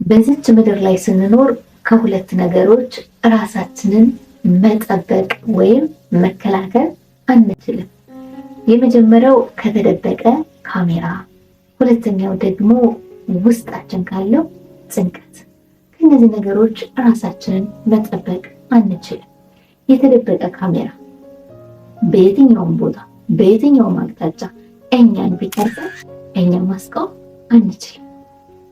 በዚች ምድር ላይ ስንኖር ከሁለት ነገሮች ራሳችንን መጠበቅ ወይም መከላከል አንችልም። የመጀመሪያው ከተደበቀ ካሜራ፣ ሁለተኛው ደግሞ ውስጣችን ካለው ጭንቀት። ከእነዚህ ነገሮች ራሳችንን መጠበቅ አንችልም። የተደበቀ ካሜራ በየትኛውም ቦታ በየትኛውም አቅጣጫ እኛን ቢቀርጸን እኛ ማስቆም አንችልም።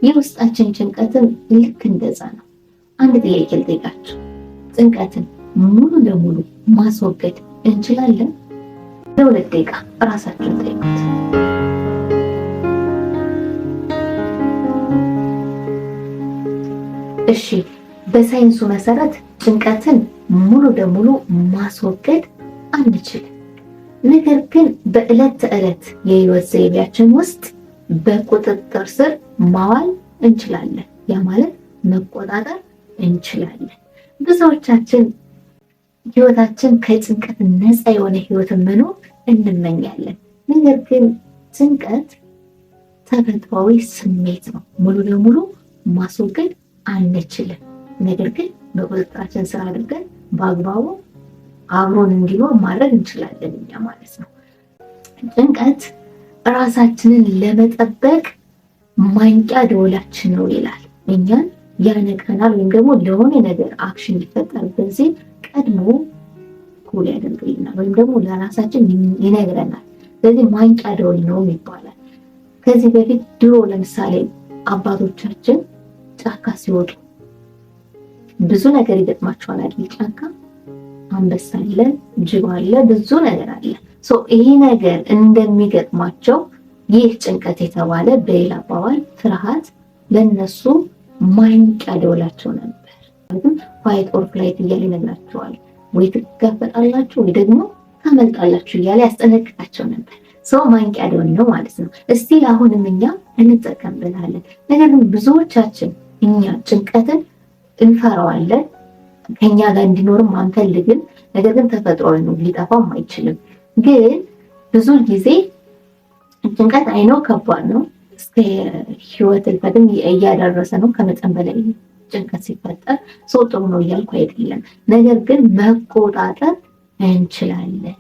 የውስጣችን ጭንቀትን ልክ እንደዛ ነው። አንድ ጥያቄ ልጠይቃችሁ። ጭንቀትን ሙሉ ለሙሉ ማስወገድ እንችላለን? ለ2 ደቂቃ ራሳችሁን ጠይቁት። እሺ፣ በሳይንሱ መሰረት ጭንቀትን ሙሉ ለሙሉ ማስወገድ አንችልም። ነገር ግን በዕለት ተዕለት የህይወት ዘይቤያችን ውስጥ በቁጥጥር ስር ማዋል እንችላለን። ያ ማለት መቆጣጠር እንችላለን። ብዙዎቻችን ህይወታችን ከጭንቀት ነፃ የሆነ ህይወትን መኖር እንመኛለን። ነገር ግን ጭንቀት ተፈጥሯዊ ስሜት ነው። ሙሉ ለሙሉ ማስወገድ አንችልም። ነገር ግን በቁጥጥራችን ስር አድርገን በአግባቡ አብሮን እንዲኖር ማድረግ እንችላለን እኛ ማለት ነው። ጭንቀት ራሳችንን ለመጠበቅ ማንቂያ ደወላችን ነው ይላል። እኛን ያነቀናል ወይም ደግሞ ለሆነ ነገር አክሽን ሊፈጠርብን ሲል ቀድሞ ኩል ያደርግልናል ወይም ደግሞ ለራሳችን ይነግረናል። ስለዚህ ማንቂያ ደወል ነው ይባላል። ከዚህ በፊት ድሮ ለምሳሌ አባቶቻችን ጫካ ሲወጡ ብዙ ነገር ይገጥማቸዋል አይደል? ጫካ አንበሳ አለ፣ ጅብ አለ፣ ብዙ ነገር አለ። ይሄ ነገር እንደሚገጥማቸው ይህ ጭንቀት የተባለ በሌላ አባባል ፍርሃት ለነሱ ማንቂያ ደወላቸው ነበር። ምክንያቱም ፋይት ኦር ፍላይት እያለ ይነግራቸዋል። ወይ ትጋፈጣላችሁ ወይ ደግሞ ታመልጣላችሁ እያለ ያስጠነቅቃቸው ነበር። ማንቂያ ደወል ነው ማለት ነው። እስቲ አሁንም እኛ እንጠቀምበታለን። ነገር ግን ብዙዎቻችን እኛ ጭንቀትን እንፈራዋለን፣ ከኛ ጋር እንዲኖርም አንፈልግም። ነገር ግን ተፈጥሯዊ ነው፣ ሊጠፋም አይችልም። ግን ብዙ ጊዜ ጭንቀት አይነው ከባድ ነው፣ እስከ ህይወት እልፈትም እያደረሰ ነው። ከመጠን በላይ ጭንቀት ሲፈጠር ጥሩ ነው እያልኩ አይደለም። ነገር ግን መቆጣጠር እንችላለን።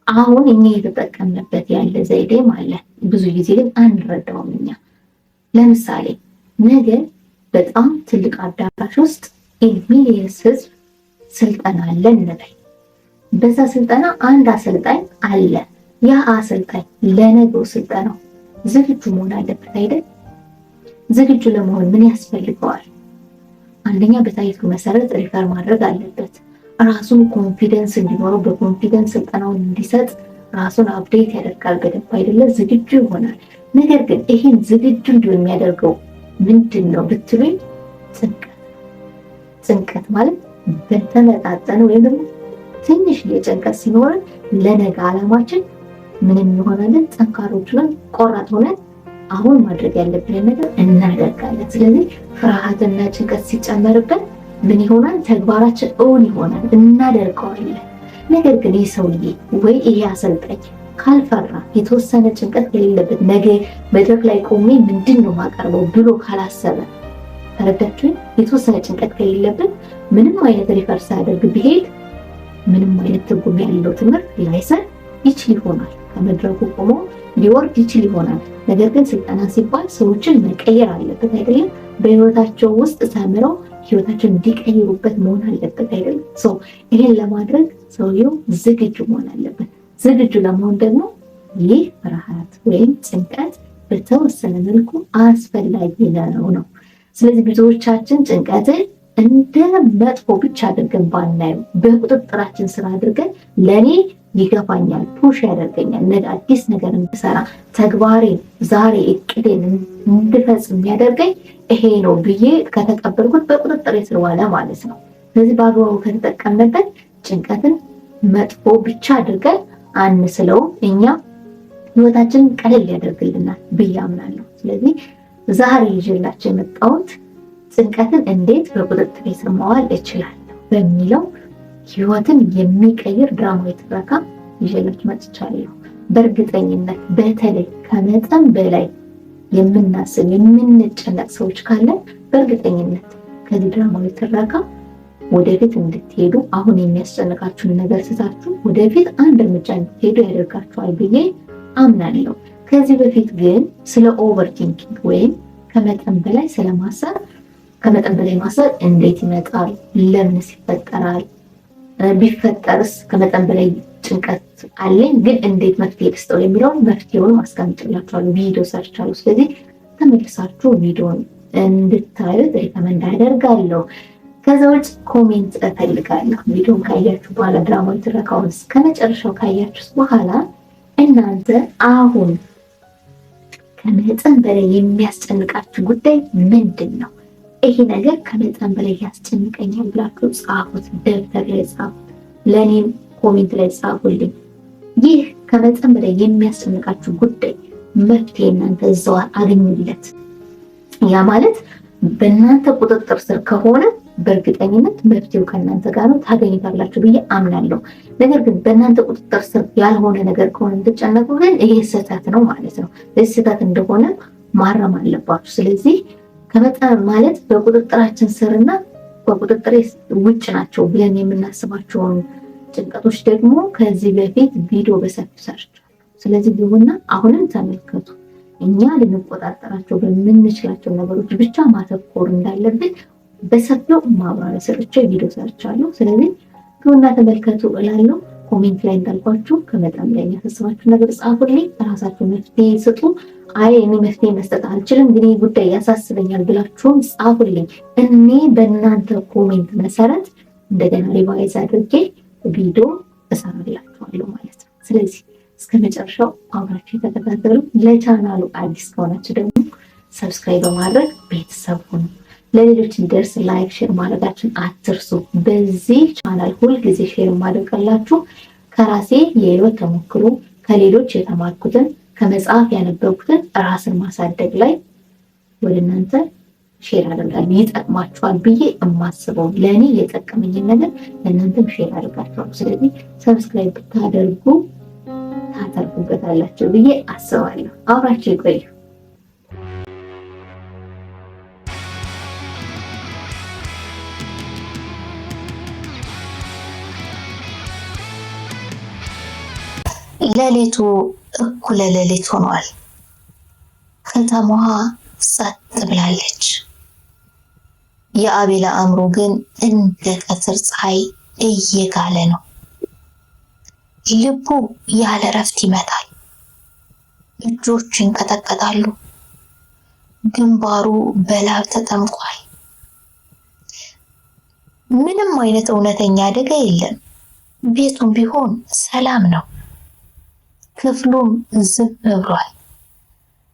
አሁን እኛ የተጠቀምንበት ያለ ዘይቤም አለ። ብዙ ጊዜ ግን አንረዳውም እኛ። ለምሳሌ ነገ በጣም ትልቅ አዳራሽ ውስጥ ሚሊየንስ ህዝብ ስልጠና አለ እንበል። በዛ ስልጠና አንድ አሰልጣኝ አለ። ያ አሰልጣኝ ለነገው ስልጠናው ዝግጁ መሆን አለበት አይደል? ዝግጁ ለመሆን ምን ያስፈልገዋል? አንደኛ በታይቱ መሰረት ሪፈር ማድረግ አለበት። ራሱን ኮንፊደንስ እንዲኖረው በኮንፊደንስ ስልጠናውን እንዲሰጥ ራሱን አፕዴት ያደርጋል በደንብ አይደለ? ዝግጁ ይሆናል። ነገር ግን ይሄን ዝግጁ እንዲሆን የሚያደርገው ምንድነው ብትሉኝ፣ ጭንቀት ማለት በተመጣጠነ ወይም ደግሞ ትንሽ የጭንቀት ሲኖረን ለነገ ዓላማችን ምን እንሆናለን? ጠንካሮች ሆነን ቆራጥ ሆነን አሁን ማድረግ ያለብንን ነገር እናደርጋለን። ስለዚህ ፍርሃትና ጭንቀት ሲጨመርበት ምን ይሆናል? ተግባራችን እውን ይሆናል፣ እናደርገዋለን። ነገር ግን ይህ ሰውዬ ወይ ይሄ አሰልጣኝ ካልፈራ፣ የተወሰነ ጭንቀት ከሌለበት፣ ነገ መድረክ ላይ ቆሜ ምንድን ነው ማቀርበው ብሎ ካላሰበ፣ ተረዳችሁኝ? የተወሰነ ጭንቀት ከሌለበት ምንም አይነት ሪፈርስ ሳያደርግ ቢሄድ ምንም አይነት ትርጉም ያለው ትምህርት ላይሰጥ ይችል ይሆናል። ከመድረኩ ቆሞ ሊወርድ ይችል ይሆናል። ነገር ግን ስልጠና ሲባል ሰዎችን መቀየር አለበት አይደለም? በህይወታቸው ውስጥ ተምረው ህይወታቸውን እንዲቀይሩበት መሆን አለበት አይደለም? ይሄን ለማድረግ ሰውየው ዝግጁ መሆን አለበት። ዝግጁ ለመሆን ደግሞ ይህ ፍርሃት ወይም ጭንቀት በተወሰነ መልኩ አስፈላጊ ነው። ስለዚህ ብዙዎቻችን ጭንቀትን እንደ መጥፎ ብቻ አድርገን ባናየው፣ በቁጥጥራችን ስራ አድርገን ለኔ ይገፋኛል፣ ፑሽ ያደርገኛል፣ ነገ አዲስ ነገር እንድሰራ፣ ተግባሬን ዛሬ እቅዴን እንድፈጽም የሚያደርገኝ ይሄ ነው ብዬ ከተቀበልኩት በቁጥጥር ስር ዋለ ማለት ነው። ስለዚህ በአግባቡ ከተጠቀምንበት ጭንቀትን መጥፎ ብቻ አድርገን አንስለውም፣ እኛ ህይወታችንን ቀለል ያደርግልናል ብዬ አምናለሁ። ስለዚህ ዛሬ ይዤላችሁ የመጣሁት ጭንቀትን እንዴት በቁጥጥር ስር ማዋል እችላለሁ በሚለው ህይወትን የሚቀይር ድራማዊ ትረካ ይዤላችሁ መጥቻለሁ። በእርግጠኝነት በተለይ ከመጠን በላይ የምናስብ የምንጨነቅ ሰዎች ካለን በእርግጠኝነት ከዚህ ድራማዊ ትረካ ወደፊት እንድትሄዱ አሁን የሚያስጨንቃችሁን ነገር ስታችሁ ወደፊት አንድ እርምጃ እንድትሄዱ ያደርጋችኋል ብዬ አምናለሁ። ከዚህ በፊት ግን ስለ ኦቨር ቲንኪንግ ወይም ከመጠን በላይ ስለማሰብ፣ ከመጠን በላይ ማሰብ እንዴት ይመጣል? ለምንስ ይፈጠራል? ቢፈጠርስ ከመጠን በላይ ጭንቀት አለኝ ግን እንዴት መፍትሄ ልስጠው የሚለውን መፍትሄውን ማስቀምጥላችኋለሁ፣ ቪዲዮ ሰርቻለሁ። ስለዚህ ተመልሳችሁ ቪዲዮን እንድታዩት ሪከመንድ አደርጋለሁ። ከዛ ውጭ ኮሜንት እፈልጋለሁ። ቪዲዮን ካያችሁ በኋላ ድራማዊ ትረካውን ከመጨረሻው ካያችሁ በኋላ እናንተ አሁን ከመጠን በላይ የሚያስጨንቃችሁ ጉዳይ ምንድን ነው? ይሄ ነገር ከመጠን በላይ ያስጨንቀኛል ብላችሁ ጻፉት። ደብተር ላይ ጻፉት፣ ለእኔም ኮሜንት ላይ ጻፉልኝ። ይህ ከመጠን በላይ የሚያስጨንቃችሁ ጉዳይ መፍትሄ እናንተ እዛው አገኙለት። ያ ማለት በእናንተ ቁጥጥር ስር ከሆነ በእርግጠኝነት መፍትሄው ከእናንተ ጋር ነው፣ ታገኙታላችሁ ብዬ አምናለሁ። ነገር ግን በእናንተ ቁጥጥር ስር ያልሆነ ነገር ከሆነ የምትጨነቁ ግን ይሄ ስህተት ነው ማለት ነው። ይህ ስህተት እንደሆነ ማረም አለባችሁ። ስለዚህ ከመጠን ማለት በቁጥጥራችን ስርና በቁጥጥር ውጭ ናቸው ብለን የምናስባቸውን ጭንቀቶች ደግሞ ከዚህ በፊት ቪዲዮ በሰፊው ሰርቻለሁ። ስለዚህ ቢሆንና አሁንም ተመልከቱ። እኛ ልንቆጣጠራቸው በምንችላቸው ነገሮች ብቻ ማተኮር እንዳለብን በሰፊው ማብራሪያ ሰጥቼ ቪዲዮ ሰርቻለሁ። ስለዚህ ግቡና ተመልከቱ እላለሁ። ኮሜንት ላይ እንዳልኳችሁ ከመጠን በላይ የሚያሳስባችሁ ነገር ጻፉልኝ። ራሳችሁ መፍትሄ ስጡ። አይ እኔ መፍትሄ መስጠት አልችልም ግን ይህ ጉዳይ ያሳስበኛል ብላችሁም ጻፉልኝ። እኔ በእናንተ ኮሜንት መሰረት እንደገና ሪቫይዝ አድርጌ ቪዲዮ እሰራላችኋለሁ ማለት ነው። ስለዚህ እስከ መጨረሻው አብራችሁ የተከታተሉ። ለቻናሉ አዲስ ከሆናችሁ ደግሞ ሰብስክራይብ በማድረግ ቤተሰብ ሁኑ። ለሌሎች እንዲደርስ ላይክ፣ ሼር ማድረጋችሁን አትርሱ። በዚህ ቻናል ሁልጊዜ ሼር ማድረግላችሁ ከራሴ የህይወት ተሞክሮ ከሌሎች የተማርኩትን ከመጽሐፍ ያነበብኩትን ራስን ማሳደግ ላይ ወደ እናንተ ሼር አደርጋለሁ። ይጠቅማችኋል ብዬ የማስበው ለእኔ የጠቀመኝን ነገር ለእናንተም ሼር አደርጋችኋለሁ። ስለዚህ ሰብስክራይብ ብታደርጉ ታተርፉበታላችሁ ብዬ አስባለሁ። አብራችሁ ይቆዩ። ሌሊቱ እኩለ ሌሊት ሆኗል። ከተማዋ ጸጥ ብላለች። የአቤላ አእምሮ ግን እንደ ቀትር ፀሐይ እየጋለ ነው። ልቡ ያለ እረፍት ይመታል። እጆቹ ይንቀጠቀጣሉ። ግንባሩ በላብ ተጠምቋል። ምንም አይነት እውነተኛ አደጋ የለም። ቤቱም ቢሆን ሰላም ነው። ክፍሉም ዝም ብሏል።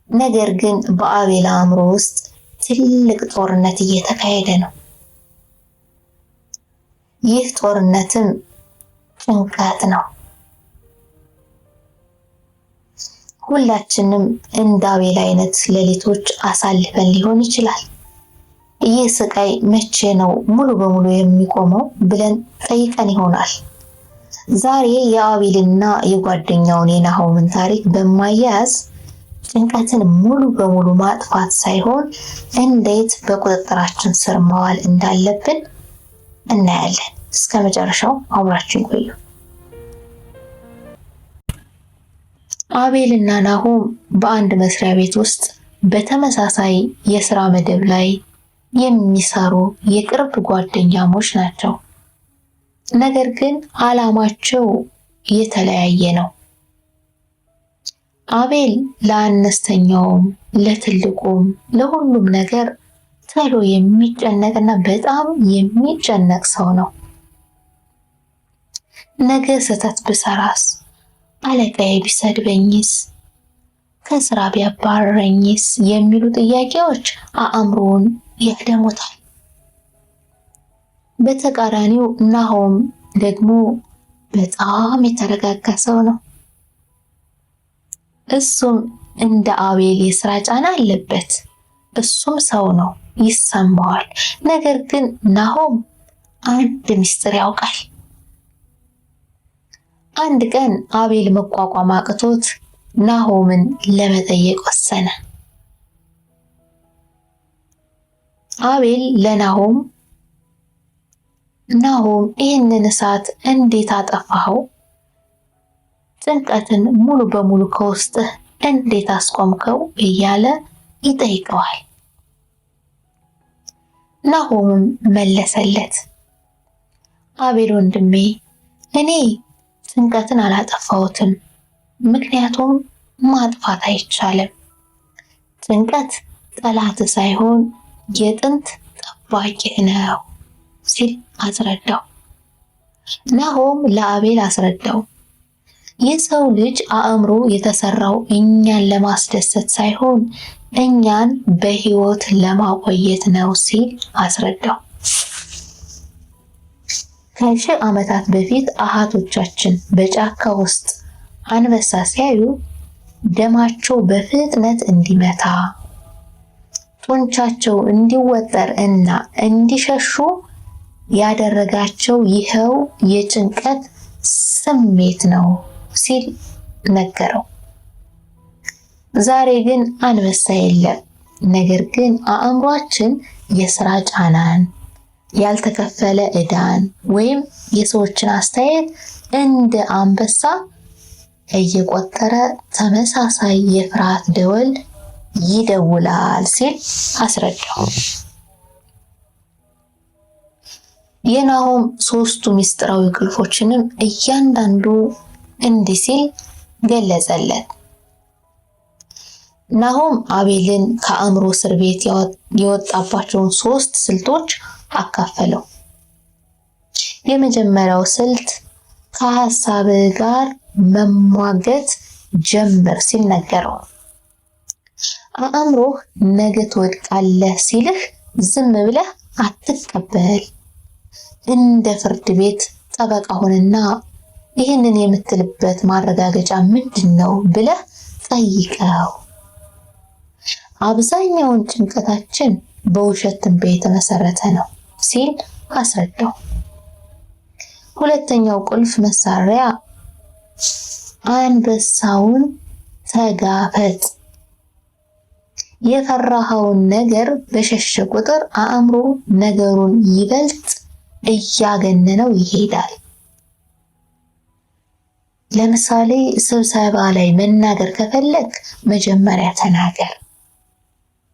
ነገር ግን በአቤላ አእምሮ ውስጥ ትልቅ ጦርነት እየተካሄደ ነው። ይህ ጦርነትም ጭንቀት ነው። ሁላችንም እንደ አቤላ አይነት ሌሊቶች አሳልፈን ሊሆን ይችላል። ይህ ስቃይ መቼ ነው ሙሉ በሙሉ የሚቆመው ብለን ጠይቀን ይሆናል። ዛሬ የአቤልና የጓደኛውን የናሆምን ታሪክ በማያያዝ ጭንቀትን ሙሉ በሙሉ ማጥፋት ሳይሆን እንዴት በቁጥጥራችን ስር ማዋል እንዳለብን እናያለን። እስከ መጨረሻው አብራችን ቆዩ። አቤልና ናሆም በአንድ መስሪያ ቤት ውስጥ በተመሳሳይ የስራ መደብ ላይ የሚሰሩ የቅርብ ጓደኛሞች ናቸው። ነገር ግን ዓላማቸው የተለያየ ነው። አቤል ለአነስተኛውም ለትልቁም ለሁሉም ነገር ቶሎ የሚጨነቅና በጣም የሚጨነቅ ሰው ነው። ነገ ስህተት ብሰራስ፣ አለቃዬ ቢሰድበኝስ፣ ከስራ ቢያባረረኝስ የሚሉ ጥያቄዎች አእምሮውን ያደሙታል። በተቃራኒው ናሆም ደግሞ በጣም የተረጋጋ ሰው ነው። እሱም እንደ አቤል የስራ ጫና አለበት። እሱም ሰው ነው፣ ይሰማዋል። ነገር ግን ናሆም አንድ ምስጢር ያውቃል። አንድ ቀን አቤል መቋቋም አቅቶት ናሆምን ለመጠየቅ ወሰነ። አቤል ለናሆም ይህንን እሳት እንዴት አጠፋኸው? ጭንቀትን ሙሉ በሙሉ ከውስጥህ እንዴት አስቆምከው? እያለ ይጠይቀዋል። ናሆምም መለሰለት፣ አቤል ወንድሜ፣ እኔ ጭንቀትን አላጠፋሁትም፣ ምክንያቱም ማጥፋት አይቻልም። ጭንቀት ጠላት ሳይሆን የጥንት ጠባቂህ ነው ሲል አስረዳው። ናሆም ለአቤል አስረዳው፣ የሰው ልጅ አእምሮ የተሰራው እኛን ለማስደሰት ሳይሆን እኛን በህይወት ለማቆየት ነው ሲል አስረዳው። ከሺህ ዓመታት በፊት አሃቶቻችን በጫካ ውስጥ አንበሳ ሲያዩ ደማቸው በፍጥነት እንዲመታ፣ ጡንቻቸው እንዲወጠር እና እንዲሸሹ ያደረጋቸው ይኸው የጭንቀት ስሜት ነው ሲል ነገረው። ዛሬ ግን አንበሳ የለም። ነገር ግን አእምሯችን የስራ ጫናን፣ ያልተከፈለ ዕዳን ወይም የሰዎችን አስተያየት እንደ አንበሳ እየቆጠረ ተመሳሳይ የፍርሃት ደወል ይደውላል ሲል አስረዳው። የናሆም ሶስቱ ሚስጥራዊ ቁልፎችንም እያንዳንዱ እንዲህ ሲል ገለጸለት። ናሆም አቤልን ከአእምሮ እስር ቤት የወጣባቸውን 3 ስልቶች አካፈለው። የመጀመሪያው ስልት ከሐሳብ ጋር መሟገት ጀምር ሲል ነገረው። አእምሮህ ነገ ትወድቃለህ ሲልህ ዝም ብለህ አትቀበል። እንደ ፍርድ ቤት ጠበቃ ሆነና ይህንን የምትልበት ማረጋገጫ ምንድነው ብለህ ጠይቀው። አብዛኛውን ጭንቀታችን በውሸት ትንበያ የተመሰረተ ነው ሲል አስረዳው። ሁለተኛው ቁልፍ መሳሪያ አንበሳውን ተጋፈጥ። የፈራኸውን ነገር በሸሸ ቁጥር አእምሮ ነገሩን ይበልጥ እያገነነው ይሄዳል። ለምሳሌ ስብሰባ ላይ መናገር ከፈለግ መጀመሪያ ተናገር።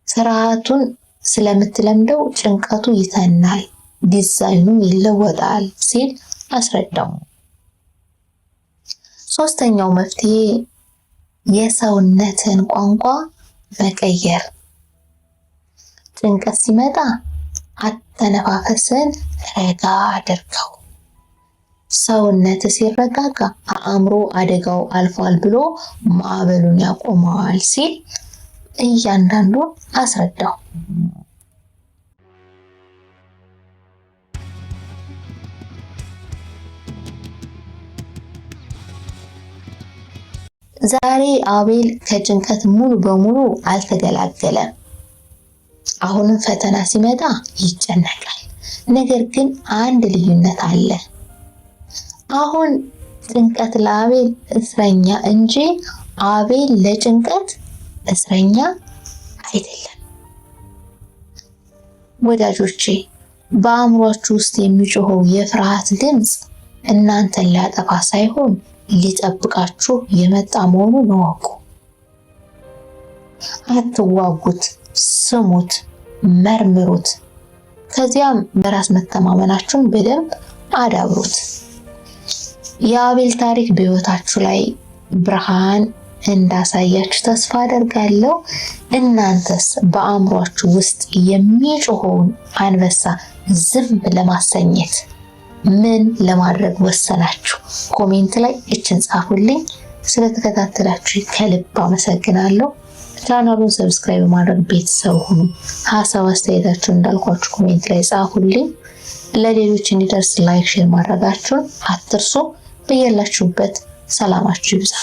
ፍርሃቱን ስለምትለምደው ጭንቀቱ ይተናል፣ ዲዛይኑም ይለወጣል ሲል አስረዳው። ሶስተኛው መፍትሄ የሰውነትን ቋንቋ መቀየር። ጭንቀት ሲመጣ አተነፋፈስን ረጋ አድርገው። ሰውነት ሲረጋጋ አእምሮ አደጋው አልፏል ብሎ ማዕበሉን ያቆመዋል ሲል እያንዳንዱን አስረዳው። ዛሬ አቤል ከጭንቀት ሙሉ በሙሉ አልተገላገለም። አሁንም ፈተና ሲመጣ ይጨነቃል። ነገር ግን አንድ ልዩነት አለ። አሁን ጭንቀት ለአቤል እስረኛ እንጂ አቤል ለጭንቀት እስረኛ አይደለም። ወዳጆቼ፣ በአእምሯችሁ ውስጥ የሚጮኸው የፍርሃት ድምፅ እናንተን ሊያጠፋ ሳይሆን ሊጠብቃችሁ የመጣ መሆኑን እወቁ። አትዋጉት፣ ስሙት፣ መርምሩት። ከዚያም በራስ መተማመናችሁን በደንብ አዳብሩት። የአቤል ታሪክ በሕይወታችሁ ላይ ብርሃን እንዳሳያችሁ ተስፋ አደርጋለሁ። እናንተስ በአእምሯችሁ ውስጥ የሚጮኸውን አንበሳ ዝም ለማሰኘት ምን ለማድረግ ወሰናችሁ? ኮሜንት ላይ እችን ጻፉልኝ። ስለተከታተላችሁ ከልብ አመሰግናለሁ። ቻናሉን ሰብስክራይብ ማድረግ ቤተሰብ ሁኑ። ሀሳብ አስተያየታችሁን እንዳልኳችሁ ኮሜንት ላይ ጻፉልኝ። ለሌሎች እንዲደርስ ላይክ፣ ሼር ማድረጋችሁን አትርሱ። በያላችሁበት ሰላማችሁ ይብዛ።